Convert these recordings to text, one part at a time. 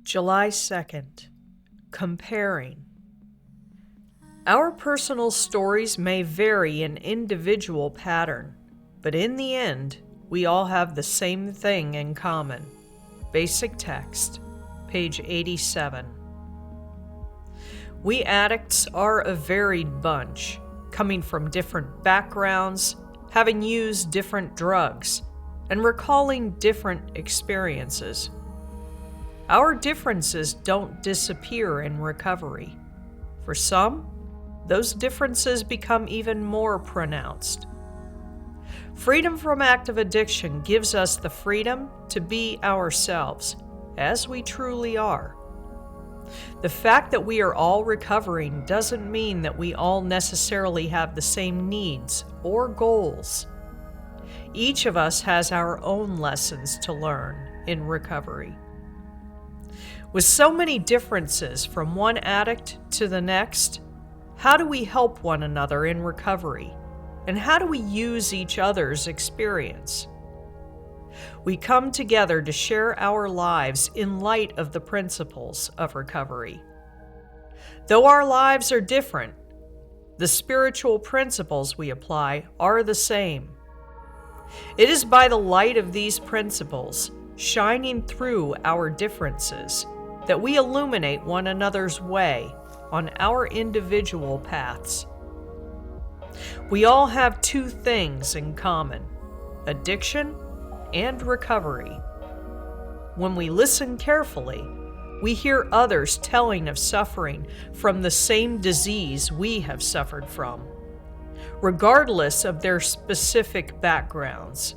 July 2nd. Comparing. Our personal stories may vary in individual pattern, but in the end, we all have the same thing in common. Basic text, page 87. We addicts are a varied bunch, coming from different backgrounds, having used different drugs, and recalling different experiences. Our differences don't disappear in recovery. For some, those differences become even more pronounced. Freedom from active addiction gives us the freedom to be ourselves, as we truly are. The fact that we are all recovering doesn't mean that we all necessarily have the same needs or goals. Each of us has our own lessons to learn in recovery. With so many differences from one addict to the next, how do we help one another in recovery? And how do we use each other's experience? We come together to share our lives in light of the principles of recovery. Though our lives are different, the spiritual principles we apply are the same. It is by the light of these principles, shining through our differences, that we illuminate one another's way on our individual paths. We all have two things in common: addiction and recovery. When we listen carefully, we hear others telling of suffering from the same disease we have suffered from, regardless of their specific backgrounds.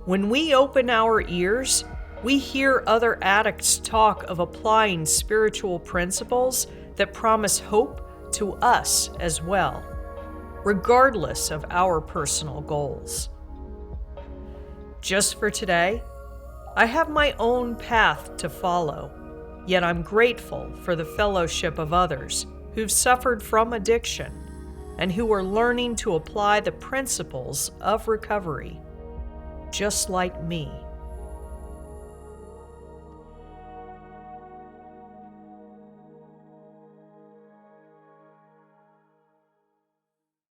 When we open our ears, we hear other addicts talk of applying spiritual principles that promise hope to us as well, regardless of our personal goals. Just for today, I have my own path to follow, yet I'm grateful for the fellowship of others who've suffered from addiction and who are learning to apply the principles of recovery, just like me.